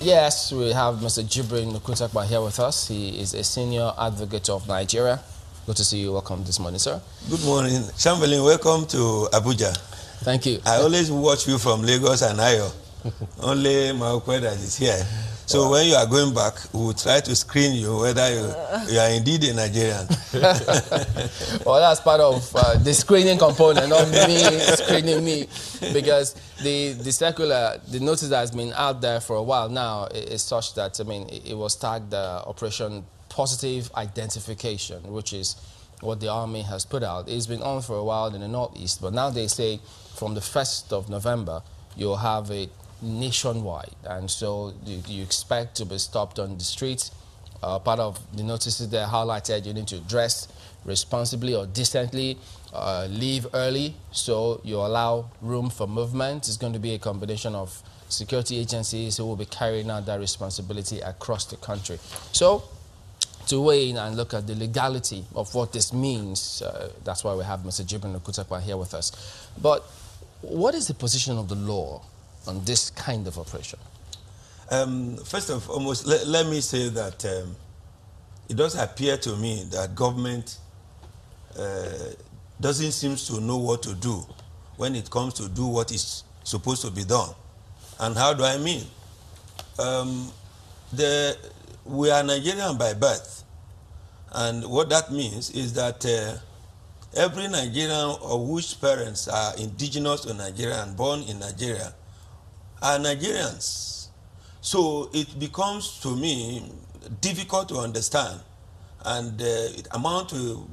Yes, we have Mr. Jibrin Nukutakba here with us. He is a senior advocate of Nigeria. Good to see you. Welcome this morning, sir. Good morning. Chamberlain, welcome to Abuja. Thank you. I always watch you from Lagos and Ayo. Only Maokwe that is here. So when you are going back, we will try to screen you whether you are indeed a Nigerian. Well, that's part of the screening component, not me screening me, because the circular, the notice that has been out there for a while now is such that, I mean, it was tagged Operation Positive Identification, which is what the army has put out. It's been on for a while in the Northeast, but now they say from the 1st of November, you'll have it nationwide, and so you expect to be stopped on the streets. Part of the notices there highlighted you need to dress responsibly or decently, leave early, so you allow room for movement. It's going to be a combination of security agencies who will be carrying out that responsibility across the country. So to weigh in and look at the legality of what this means, that's why we have Mr. Jibrin Nukutakwa here with us. But what is the position of the law on this kind of operation? First of all, let me say that it does appear to me that government doesn't seem to know what to do when it comes to do what is supposed to be done. And how do I mean? We are Nigerian by birth. And what that means is that every Nigerian of whose parents are indigenous to Nigeria and born in Nigeria are Nigerians. So it becomes, to me, difficult to understand, and it amounts to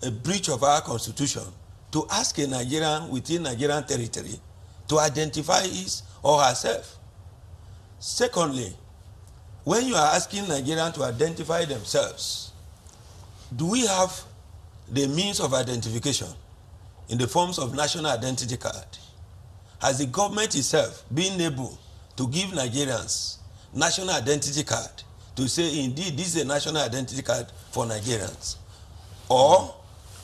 a breach of our constitution to ask a Nigerian within Nigerian territory to identify his or herself. Secondly, when you are asking Nigerians to identify themselves, do we have the means of identification in the forms of national identity card? Has the government itself been able to give Nigerians national identity card to say, indeed, this is a national identity card for Nigerians? Or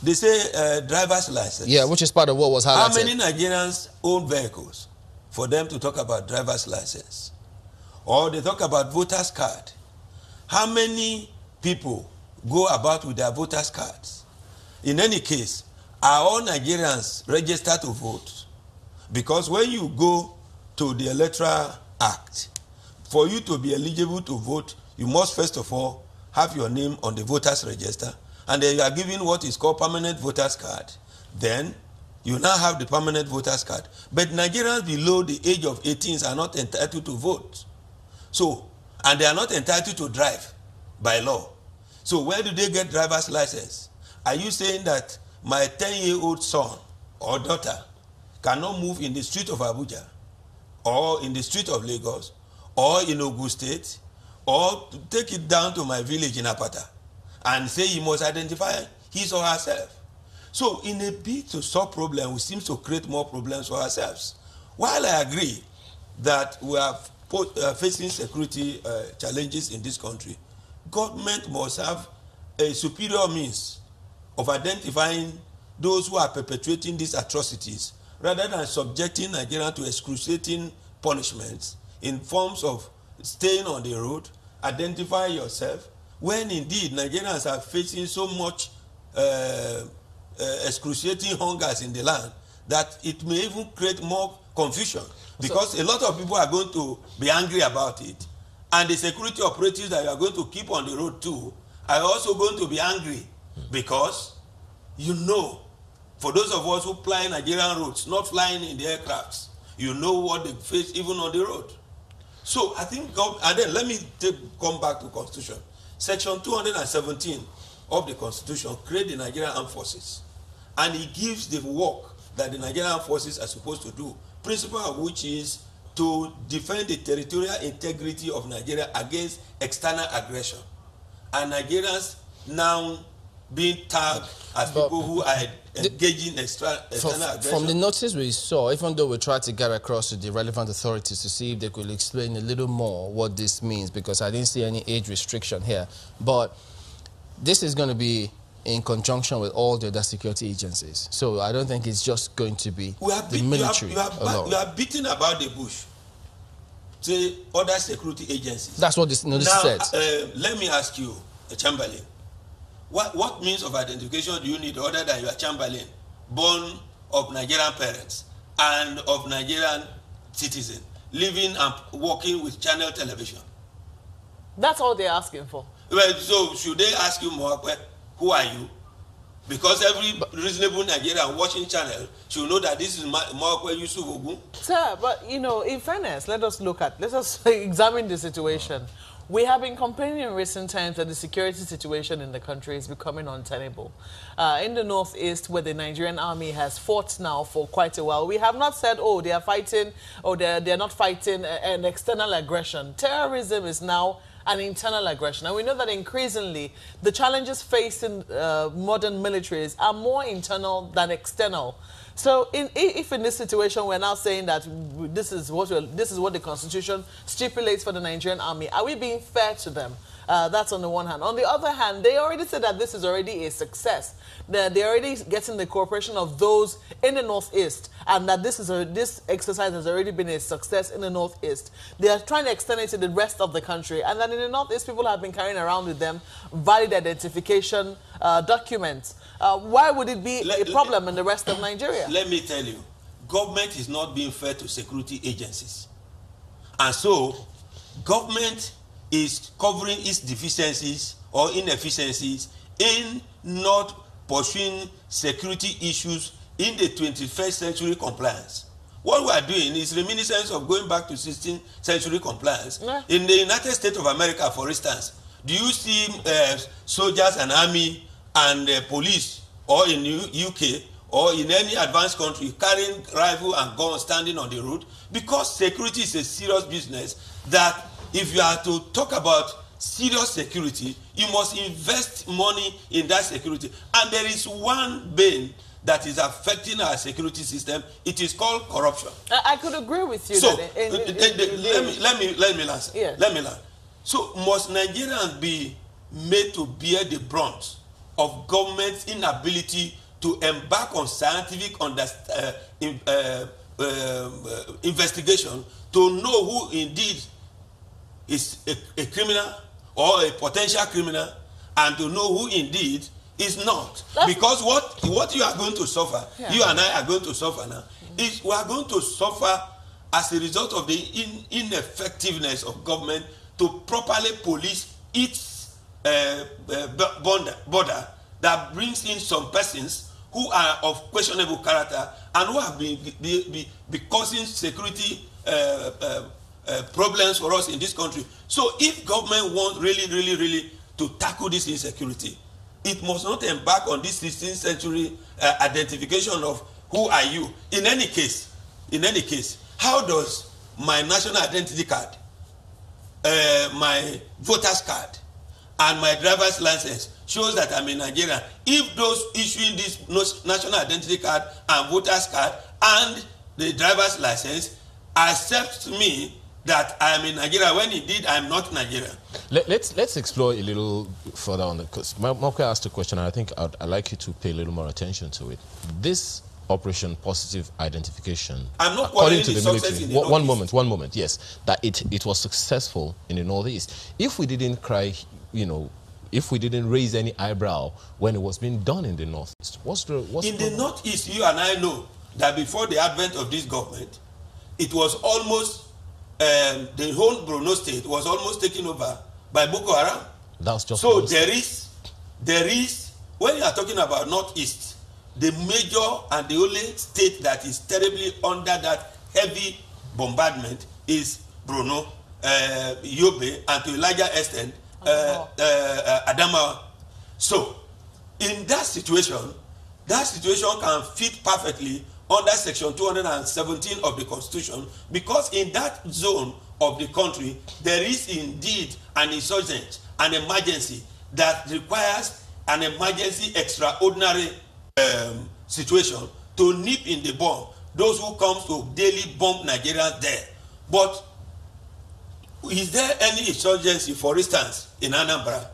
they say driver's license. Yeah, which is part of what was highlighted. How many Nigerians own vehicles for them to talk about driver's license? Or they talk about voter's card. How many people go about with their voter's cards? In any case, are all Nigerians registered to vote? Because when you go to the Electoral Act, for you to be eligible to vote, you must first of all have your name on the voters register, and then you are given what is called permanent voters card. Then you now have the permanent voters card. But Nigerians below the age of 18 are not entitled to vote. So, and they are not entitled to drive by law. So where do they get driver's license? Are you saying that my 10-year-old son or daughter cannot move in the street of Abuja, or in the street of Lagos, or in Ogun State, or to take it down to my village in Apata and say he must identify his or herself? So in a bid to solve problems, we seem to create more problems for ourselves. While I agree that we are facing security challenges in this country, government must have a superior means of identifying those who are perpetrating these atrocities, rather than subjecting Nigerians to excruciating punishments in forms of staying on the road, identify yourself, when indeed Nigerians are facing so much excruciating hungers in the land that it may even create more confusion, because a lot of people are going to be angry about it, and the security operatives that you are going to keep on the road too are also going to be angry, because you know, for those of us who fly Nigerian roads, not flying in the aircrafts, you know what they face even on the road. So I think, and then let me come back to Constitution. Section 217 of the Constitution creates the Nigerian Armed Forces, and it gives the work that the Nigerian Armed Forces are supposed to do, principle of which is to defend the territorial integrity of Nigeria against external aggression. And Nigerians now being tagged as people who are engaging external aggression. From the notice we saw, even though we tried to get across to the relevant authorities to see if they could explain a little more what this means, because I didn't see any age restriction here, but this is going to be in conjunction with all the other security agencies. So I don't think it's just going to be the military alone. You are beating about the bush. say, other security agencies. That's what this notice said. Let me ask you, Chamberlain, what means of identification do you need other than you are Chamberlain, born of Nigerian parents and of Nigerian citizen, living and working with channel television? That's all they're asking for. Well, so should they ask you more, who are you? Because every reasonable Nigerian watching channel should know that this is Mwakwe Yusuf Ogun. Sir, but you know, in fairness, let us examine the situation. We have been complaining in recent times that the security situation in the country is becoming untenable. In the northeast, where the Nigerian army has fought now for quite a while, we have not said, oh, they are fighting, or they're not fighting an external aggression. Terrorism is now an internal aggression. And we know that increasingly, the challenges facing modern militaries are more internal than external. So if in this situation we're now saying that this is what the Constitution stipulates for the Nigerian army, are we being fair to them? That's on the one hand. On the other hand, they already said that this is already a success. They're already getting the cooperation of those in the northeast, and that this exercise has already been a success in the northeast. They are trying to extend it to the rest of the country, and then in the northeast, people have been carrying around with them valid identification documents. Why would it be a problem in the rest of Nigeria? Let me tell you, government is not being fair to security agencies. And so, government is covering its deficiencies or inefficiencies in not pursuing security issues in the 21st century compliance. What we are doing is reminiscence of going back to 16th century compliance. Yeah. In the United States of America, for instance, do you see soldiers and army and police, or in UK or in any advanced country, carrying rifle and guns standing on the road? Because security is a serious business that if you are to talk about serious security, you must invest money in that security. And there is one bane that is affecting our security system. It is called corruption. I could agree with you. So, let me answer. Yes. Let me learn. So, must Nigerians be made to bear the brunt of government's inability to embark on scientific investigation to know who indeed is a criminal or a potential criminal, and to know who indeed is not? Because what you are going to suffer, you and I are going to suffer now, is we are going to suffer as a result of the ineffectiveness of government to properly police its border that brings in some persons who are of questionable character and who have been causing security problems for us in this country. So if government wants really to tackle this insecurity, it must not embark on this 16th century identification of who are you. In any case, how does my national identity card, my voter's card, and my driver's license shows that I'm a Nigerian, if those issuing this national identity card and voter's card and the driver's license accept me that I am in Nigeria when indeed I am not Nigerian? Let's explore a little further on that, because Mwakwe asked a question, and I think I'd like you to pay a little more attention to it. This Operation Positive Identification, I'm not according to the military, one moment, yes, that it was successful in the Northeast. If we didn't cry, if we didn't raise any eyebrow when it was being done in the Northeast, in the Northeast, you and I know that before the advent of this government, it was almost the whole Borno state was almost taken over by Boko Haram. That's just so there is when you are talking about Northeast, the major and the only state that is terribly under that heavy bombardment is Borno, Yobe, and to a larger extent Adamawa. So in that situation can fit perfectly under section 217 of the Constitution, because in that zone of the country there is indeed an insurgent, an emergency that requires an emergency extraordinary situation to nip in the bud those who come to daily bomb Nigerians there. But is there any insurgency, for instance, in Anambra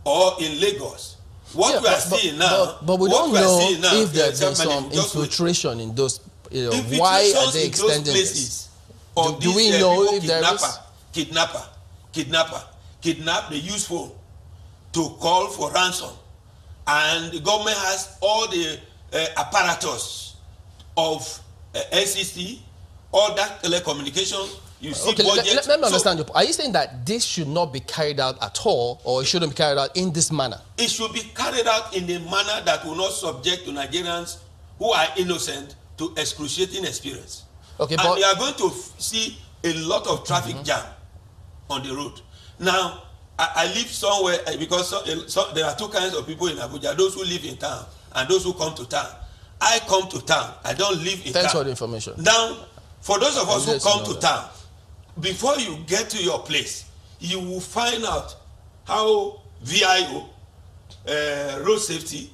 or in Lagos? What we are seeing now, but we don't know if there's some infiltration in those. Why are they extending this? of do we know if there is? Kidnap the use phone to call for ransom, and the government has all the apparatus of NCC, all that telecommunication. You see, okay, let me understand you. Are you saying that this should not be carried out at all, or it shouldn't be carried out in this manner? It should be carried out in a manner that will not subject to Nigerians who are innocent to excruciating experience. Okay, and but we are going to see a lot of traffic jam on the road. Now, I live somewhere because there are two kinds of people in Abuja: those who live in town and those who come to town. I come to town. I don't live in town. Thanks for the information. Now, for those of us who come to town, before you get to your place, you will find out how VIO, road safety,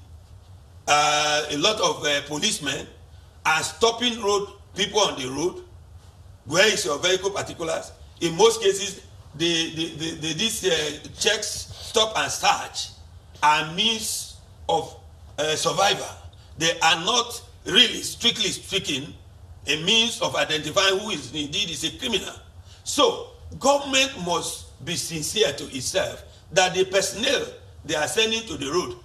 a lot of policemen are stopping people on the road. Where is your vehicle particulars? In most cases, these checks, stop and search, are means of survival. They are not really, strictly speaking, a means of identifying who is indeed is a criminal. So, government must be sincere to itself that the personnel they are sending to the road,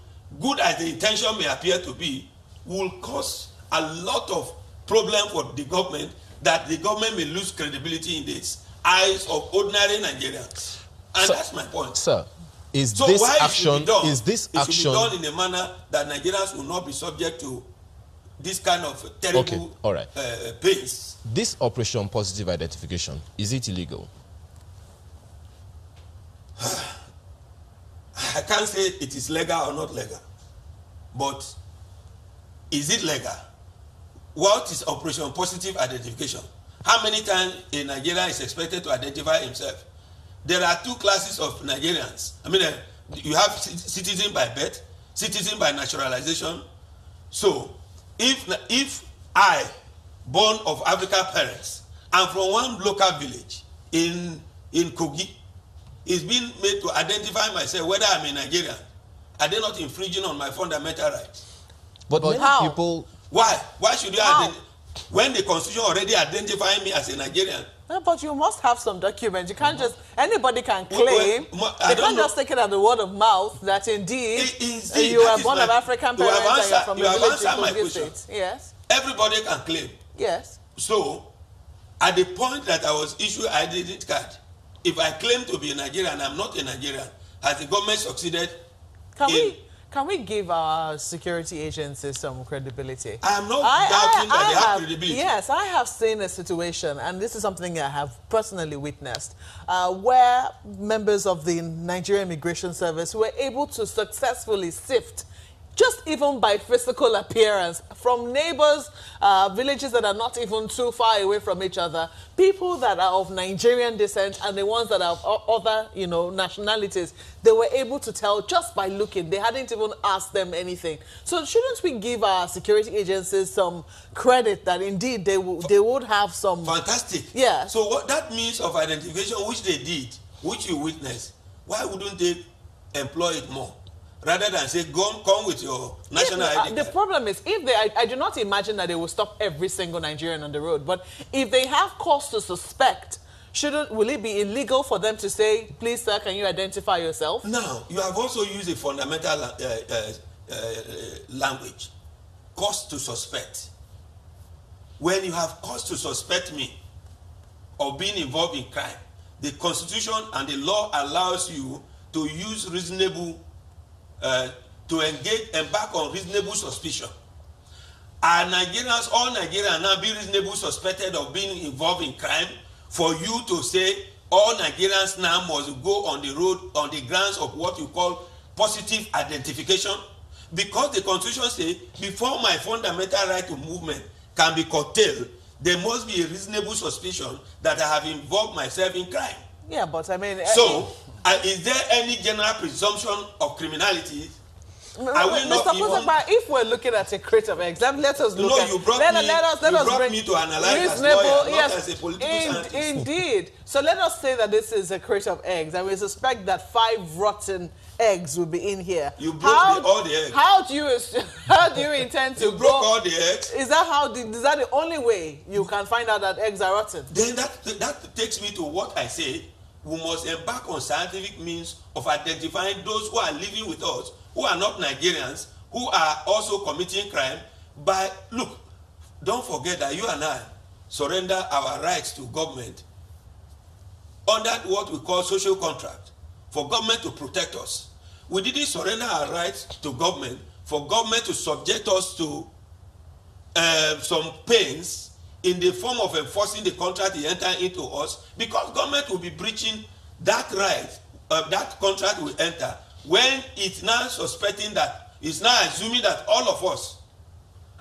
good as the intention may appear to be, will cause a lot of problem for the government, that the government may lose credibility in the eyes of ordinary Nigerians. And that's my point. Sir, is so this why action, it should be done in a manner that Nigerians will not be subject to this kind of terrible pains. This Operation Positive Identification, is it illegal? I can't say it is legal or not legal, but is it legal? What is Operation Positive Identification? How many times a Nigerian is expected to identify himself? There are two classes of Nigerians. I mean, you have citizen by birth, citizen by naturalization. So, if I, born of African parents, I'm from one local village in Kogi, is being made to identify myself whether I'm a Nigerian, are they not infringing on my fundamental rights? But many how? people... Why? Why should you identify? When the Constitution already identifying me as a Nigerian? No, but you must have some documents. You can't just, anybody can claim. They can't just take it as the word of mouth that indeed you are born of African parents and you're from a village in Kogi State. Yes. Everybody can claim. Yes. So, at the point that I was issued identity card, if I claim to be a Nigerian, I'm not a Nigerian, has the government succeeded? Can we give our security agencies some credibility? I am not doubting that they have credibility. Yes, I have seen a situation, and this is something I have personally witnessed, where members of the Nigerian Immigration Service were able to successfully sift, just even by physical appearance, from neighbors, villages that are not even too far away from each other, people that are of Nigerian descent and the ones that are of other, nationalities. They were able to tell just by looking. They hadn't even asked them anything. So shouldn't we give our security agencies some credit that indeed they would have some... Fantastic. Yeah. So what that means of identification, which they did, which you witnessed, why wouldn't they employ it more? Rather than say, come with your national ID card. The problem is, I do not imagine that they will stop every single Nigerian on the road, but if they have cause to suspect, will it be illegal for them to say, please sir, can you identify yourself? Now, you have also used a fundamental language, cause to suspect. When you have cause to suspect me of being involved in crime, the Constitution and the law allows you to use reasonable to embark on reasonable suspicion. Are Nigerians, all Nigerians now be reasonably suspected of being involved in crime for you to say all Nigerians now must go on the road on the grounds of what you call positive identification? Because the Constitution says before my fundamental right to movement can be curtailed, there must be a reasonable suspicion that I have involved myself in crime. Yeah, but I mean... So, is there any general presumption of criminality Are we not even... If we're looking at a crate of eggs, let us look at... You brought me to analyze as lawyer, not as a political scientist. Indeed. So let us say that this is a crate of eggs, and we suspect that 5 rotten eggs will be in here. You broke all the eggs. How do you intend to... You broke all the eggs. Is that the only way you can find out that eggs are rotten? Then that takes me to what I say. We must embark on scientific means of identifying those who are living with us, who are not Nigerians, who are also committing crime. Look, don't forget that you and I surrender our rights to government under what we call social contract, for government to protect us. We didn't surrender our rights to government for government to subject us to some pains in the form of enforcing the contract they enter into us, because government will be breaching that right, that contract will enter, when it's now suspecting that, it's now assuming that all of us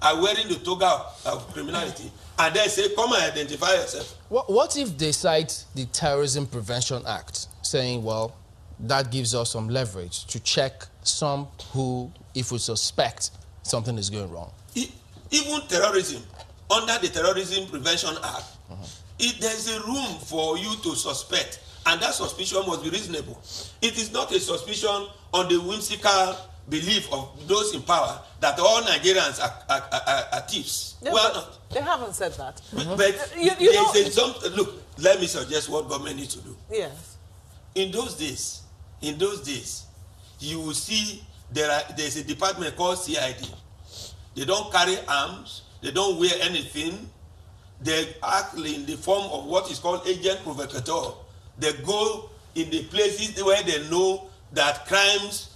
are wearing the toga of criminality, and then say, come and identify yourself. What if they cite the Terrorism Prevention Act, saying, well, that gives us some leverage to check some who, if we suspect something is going wrong? Even terrorism, under the Terrorism Prevention Act, there's a room for you to suspect, and that suspicion must be reasonable. It is not a suspicion on the whimsical belief of those in power that all Nigerians are thieves. Yeah, well, not. They haven't said that. But look, let me suggest what government needs to do. Yes. In those days, you will see there's a department called CID. They don't carry arms. They don't wear anything. They act in the form of what is called agent provocateur. They go in the places where they know that crimes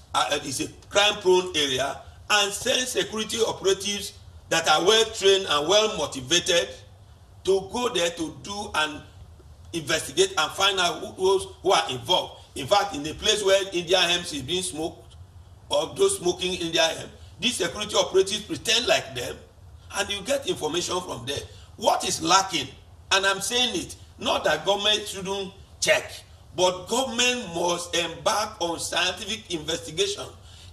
is a crime-prone area, and send security operatives that are well-trained and well-motivated to go there to do and investigate and find out those who are involved. In fact, in the place where India hemp is being smoked, or those smoking India hemp, these security operatives pretend like them, and you get information from there. What is lacking, and I'm saying it, not that government shouldn't check, but government must embark on scientific investigation.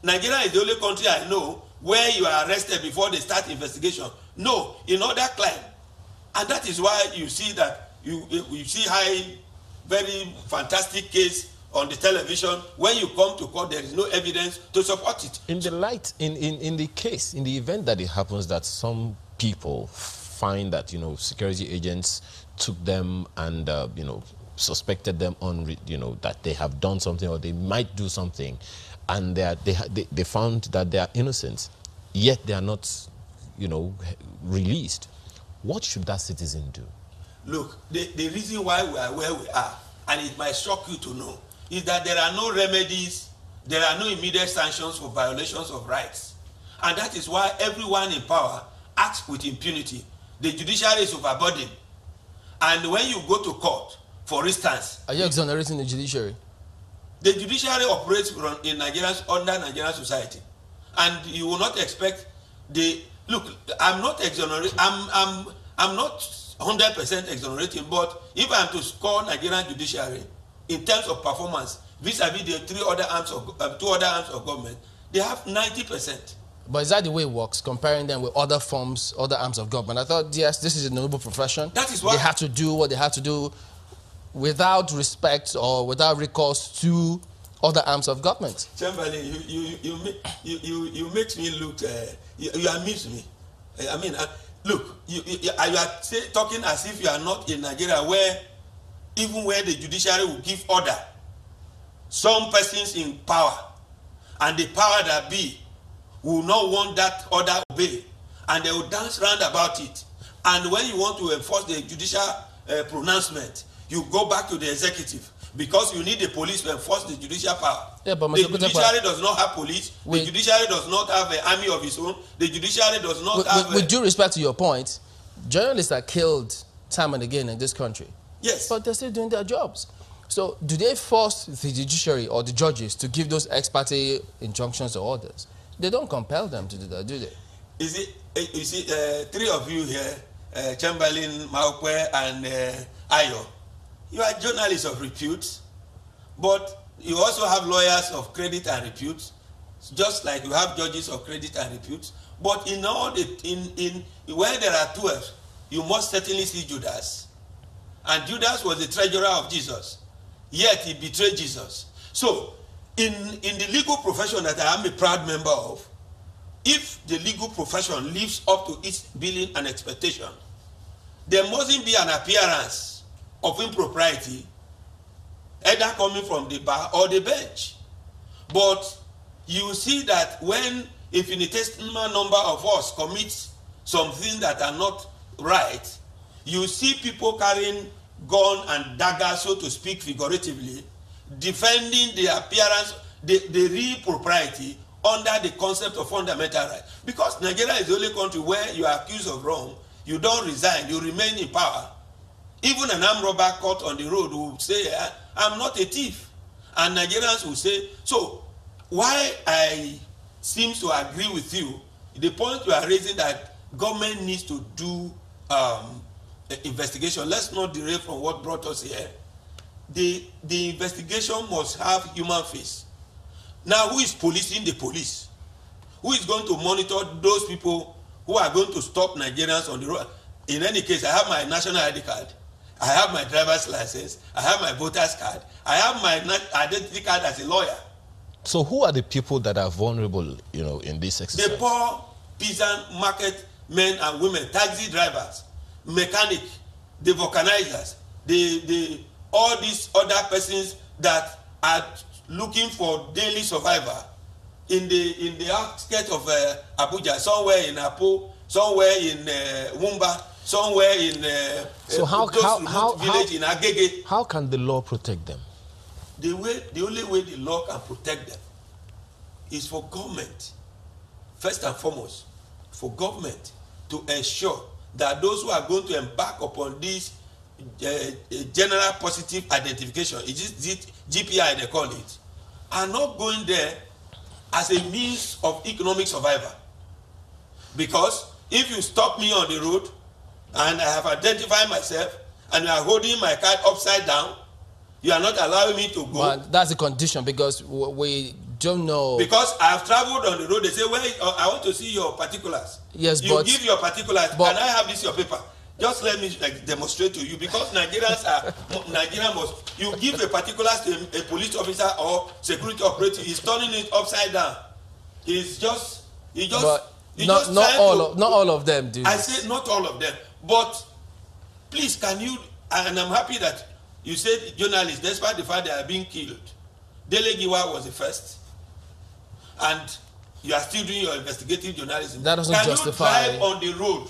Nigeria is the only country I know where you are arrested before they start investigation. No, in other crime. And that is why you see that you see very fantastic case on the television. When you come to court, there is no evidence to support it. In the case, in the event that it happens that some people find that, security agents took them and, suspected them on, that they have done something or they might do something, and they found that they are innocent, yet they are not, released. What should that citizen do? Look, the reason why we are where we are, and it might shock you to know, is that there are no remedies, there are no immediate sanctions for violations of rights. And that is why everyone in power acts with impunity. The judiciary is overburdened. And when you go to court, for instance... Are you exonerating the judiciary? The judiciary operates in under Nigerian society. And you will not expect the... Look, I'm not exonerating... I'm not 100% exonerating, but if I'm to score Nigerian judiciary in terms of performance, vis-a-vis the two other arms of government, they have 90%. But is that the way it works, comparing them with other forms, other arms of government? I thought, yes, this is a noble profession. That is why they have to do what they have to do without respect or without recourse to other arms of government. Chamberlain, you make me look, you amuse me. I mean, look, you are talking as if you are not in Nigeria, where even where the judiciary will give order, some persons in power and the power that be will not want that order obeyed, and they will dance round about it. And when you want to enforce the judicial pronouncement, you go back to the executive, because you need the police to enforce the judicial power. Yeah, but the judiciary does not have police. The judiciary does not have an army of its own. The judiciary does not have... With due respect to your point, journalists are killed time and again in this country. Yes. But they're still doing their jobs. So do they force the judiciary or the judges to give those ex parte injunctions or orders? They don't compel them to do that, do they? You see, three of you here, Chamberlain, Maokwe, and Ayo, you are journalists of repute, but you also have lawyers of credit and repute. just like you have judges of credit and repute. But in all the where there are 12, you must certainly see Judas. And Judas was the treasurer of Jesus. Yet he betrayed Jesus. So in the legal profession that I am a proud member of, if the legal profession lives up to its billing and expectation, there mustn't be an appearance of impropriety either coming from the bar or the bench. But you see that when a infinitesimal number of us commit something that are not right, you see people carrying gun and dagger, so to speak, figuratively, defending the appearance, the real propriety under the concept of fundamental right. Because Nigeria is the only country where you are accused of wrong, you don't resign, you remain in power. Even an armed robber caught on the road will say, I'm not a thief. And Nigerians will say, so why I seem to agree with you, the point you are raising that government needs to do investigation. Let's not derail from what brought us here. The investigation must have human face. Now, who is policing the police? Who is going to monitor those people who are going to stop Nigerians on the road? In any case, I have my national ID card. I have my driver's license. I have my voter's card. I have my identity card as a lawyer. So who are the people that are vulnerable, in this exercise? The poor, peasant, market men and women, taxi drivers, mechanic, the vulcanizers, all these other persons that are looking for daily survival in the outskirts of Abuja, somewhere in Apo, somewhere in Wumba, somewhere in village in Agege. How can the law protect them? The only way the law can protect them is for government, first and foremost, for government to ensure that those who are going to embark upon this general positive identification, it is GPI they call it, are not going there as a means of economic survival. Because if you stop me on the road and I have identified myself and you are holding my card upside down, you are not allowing me to go. But that's a condition, because we don't know. Because I have traveled on the road, they say, well, I want to see your particulars. Yes, you give your particulars. Can I have this your paper? Just let me demonstrate to you, because Nigerians must. You give a particulars to a police officer or security operator, he's turning it upside down. Not all of them do. I say not all of them, but please, can you? And I'm happy that you said journalists, despite the fact they are being killed. Dele Giwa was the first, and you are still doing your investigative journalism. That doesn't justify. Can you drive on the road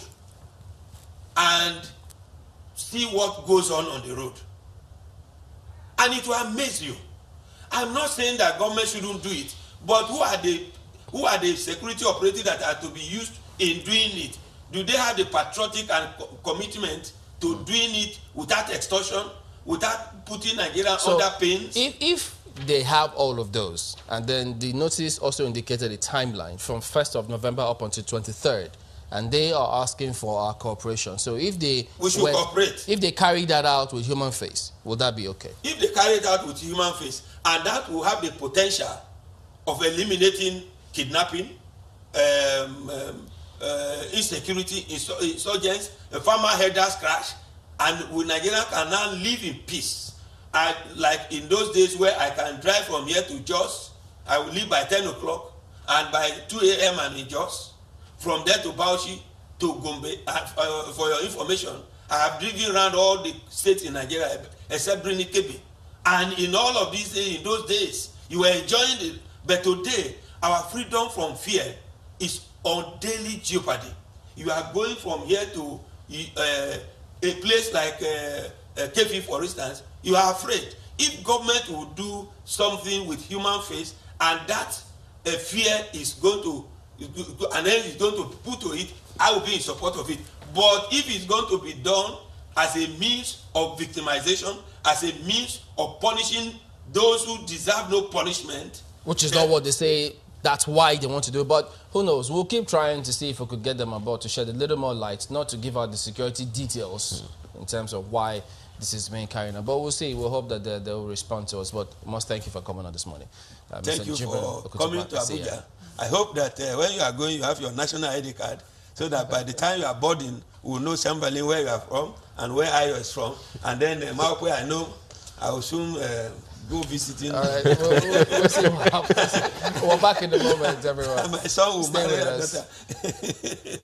and see what goes on the road? And it will amaze you. I'm not saying that government shouldn't do it, but who are the security operators that are to be used in doing it? Do they have the patriotic and commitment to doing it without extortion, without putting Nigeria under pain? If they have all of those, and then the notice also indicated a timeline from 1st of November up until 23rd, and they are asking for our cooperation. So if they cooperate. If they carry that out with human face, would that be okay? If they carry it out with human face, and that will have the potential of eliminating kidnapping, insecurity, insurgents, a farmer herders crash, and Nigeria can now live in peace. And like in those days where I can drive from here to Jos, I will leave by 10 o'clock, and by 2 a.m. I'm in Jos. From there to Bauchi to Gombe. For your information, I have driven around all the states in Nigeria except Birnin Kebbi. And in all of these days, in those days, you were enjoying it. But today, our freedom from fear is on daily jeopardy. You are going from here to a place like Kefi, for instance, you are afraid. If government will do something with human face, and that fear is going to, and then is going to put to it, I will be in support of it. But if it's going to be done as a means of victimization, as a means of punishing those who deserve no punishment, which is not what they say, that's why they want to do it. But who knows? We'll keep trying to see if we could get them aboard to shed a little more light, not to give out the security details in terms of why this is being carried on. But we'll see. We'll hope that they will respond to us. But must thank you for coming on this morning. Thank you for coming to Abuja. I hope that when you are going, you have your national ID card, so that by the time you are boarding, we'll know somebody where you are from and where Ayo is from. And then Maupe, I know, I will soon go visiting. All right, we'll see what happens. We're back in the moment, everyone. My son will Stay marry with a us. daughter.